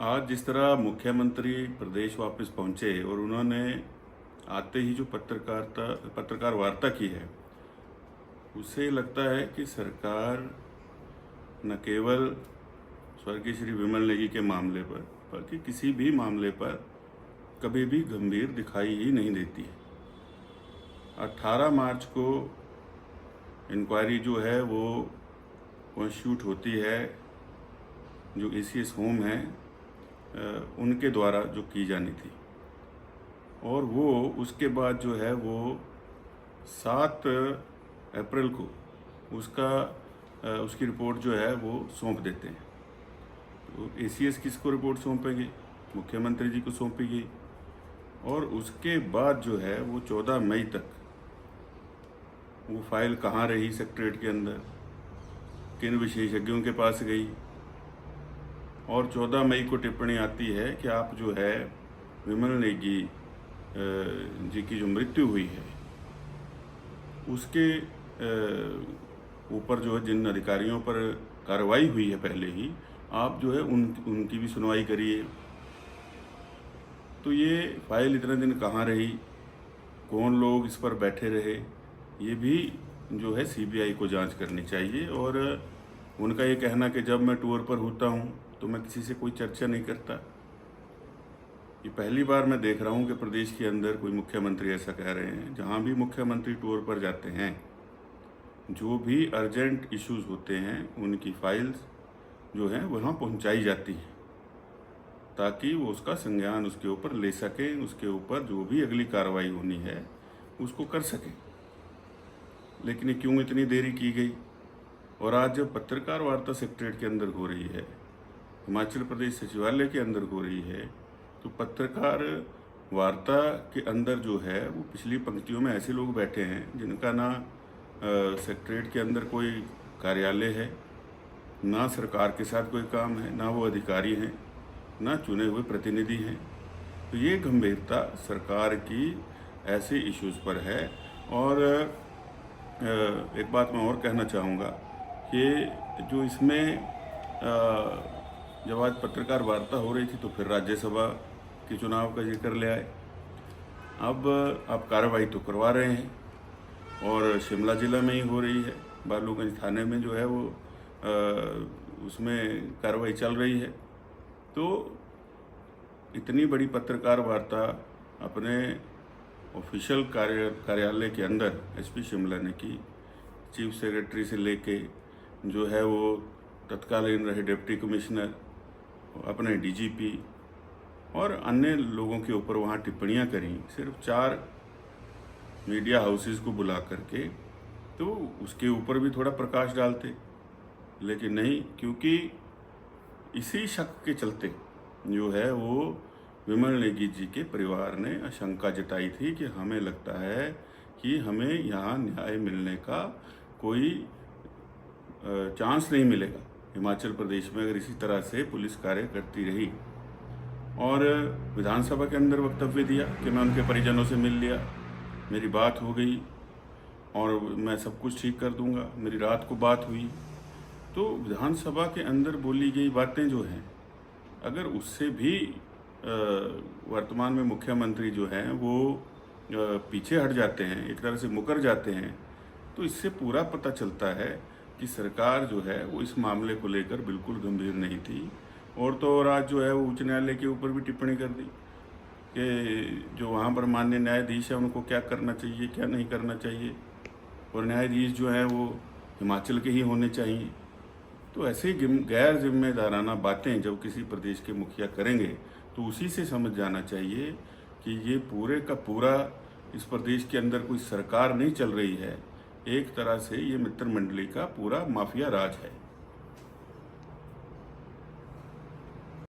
आज जिस तरह मुख्यमंत्री प्रदेश वापस पहुंचे और उन्होंने आते ही जो पत्रकार वार्ता की है, उससे लगता है कि सरकार न केवल स्वर्गीय श्री विमल नेगी के मामले पर बल्कि किसी भी मामले पर कभी भी गंभीर दिखाई ही नहीं देती है। 18 मार्च को इंक्वायरी जो है वो कॉन्स्टिट्यूट होती है, जो एसीएस होम है उनके द्वारा जो की जानी थी, और वो उसके बाद जो है वो 7 अप्रैल को उसकी रिपोर्ट जो है वो सौंप देते हैं। तो एसीएस किसको रिपोर्ट सौंपेंगे? मुख्यमंत्री जी को सौंपी गई, और उसके बाद जो है वो 14 मई तक वो फाइल कहाँ रही सेक्रेटरीट के अंदर, किन विशेषज्ञों के पास गई, और 14 मई को टिप्पणी आती है कि आप जो है विमल नेगी जी की जो मृत्यु हुई है उसके ऊपर जो है जिन अधिकारियों पर कार्रवाई हुई है पहले ही, आप जो है उनकी भी सुनवाई करिए। तो ये फाइल इतने दिन कहाँ रही, कौन लोग इस पर बैठे रहे, ये भी जो है सीबीआई को जांच करनी चाहिए। और उनका ये कहना कि जब मैं टूर पर होता हूँ तो मैं किसी से कोई चर्चा नहीं करता, ये पहली बार मैं देख रहा हूँ कि प्रदेश के अंदर कोई मुख्यमंत्री ऐसा कह रहे हैं। जहाँ भी मुख्यमंत्री टूर पर जाते हैं, जो भी अर्जेंट इश्यूज होते हैं उनकी फाइल्स जो हैं वहाँ पहुँचाई जाती हैं, ताकि वो उसका संज्ञान उसके ऊपर ले सकें, उसके ऊपर जो भी अगली कार्रवाई होनी है उसको कर सकें। लेकिन ये क्यों इतनी देरी की गई? और आज जब पत्रकार वार्ता सेक्रेटरीट के अंदर हो रही है, हिमाचल प्रदेश सचिवालय के अंदर हो रही है, तो पत्रकार वार्ता के अंदर जो है वो पिछली पंक्तियों में ऐसे लोग बैठे हैं जिनका ना सेक्रेटरीट के अंदर कोई कार्यालय है, ना सरकार के साथ कोई काम है, ना वो अधिकारी हैं, ना चुने हुए प्रतिनिधि हैं। तो ये गंभीरता सरकार की ऐसे इश्यूज़ पर है। और एक बात मैं और कहना चाहूँगा कि जो इसमें जब आज पत्रकार वार्ता हो रही थी तो फिर राज्यसभा के चुनाव का जिक्र ले आए। अब आप कार्रवाई तो करवा रहे हैं और शिमला ज़िला में ही हो रही है, बालूगंज थाने में जो है वो उसमें कार्रवाई चल रही है। तो इतनी बड़ी पत्रकार वार्ता अपने ऑफिशियल कार्यालय के अंदर एसपी शिमला ने की, चीफ सेक्रेटरी से लेके जो है वो तत्कालीन रहे डिप्टी कमिश्नर, अपने डीजीपी और अन्य लोगों के ऊपर वहाँ टिप्पणियाँ करी, सिर्फ 4 मीडिया हाउसेस को बुला करके। तो उसके ऊपर भी थोड़ा प्रकाश डालते, लेकिन नहीं, क्योंकि इसी शक के चलते जो है वो विमल नेगी जी के परिवार ने आशंका जताई थी कि हमें लगता है कि हमें यहाँ न्याय मिलने का कोई चांस नहीं मिलेगा हिमाचल प्रदेश में अगर इसी तरह से पुलिस कार्य करती रही। और विधानसभा के अंदर वक्तव्य दिया कि मैं उनके परिजनों से मिल लिया, मेरी बात हो गई और मैं सब कुछ ठीक कर दूंगा, मेरी रात को बात हुई। तो विधानसभा के अंदर बोली गई बातें जो हैं, अगर उससे भी वर्तमान में मुख्यमंत्री जो हैं वो पीछे हट जाते हैं, एक तरह से मुकर जाते हैं, तो इससे पूरा पता चलता है कि सरकार जो है वो इस मामले को लेकर बिल्कुल गंभीर नहीं थी। और तो और आज जो है वो उच्च न्यायालय के ऊपर भी टिप्पणी कर दी कि जो वहाँ पर माननीय न्यायाधीश है उनको क्या करना चाहिए, क्या नहीं करना चाहिए, और न्यायाधीश जो है वो हिमाचल के ही होने चाहिए। तो ऐसे गैर जिम्मेदाराना बातें जब किसी प्रदेश के मुखिया करेंगे तो उसी से समझ जाना चाहिए कि ये पूरे का पूरा इस प्रदेश के अंदर कोई सरकार नहीं चल रही है, एक तरह से ये मित्र मंडली का पूरा माफिया राज है।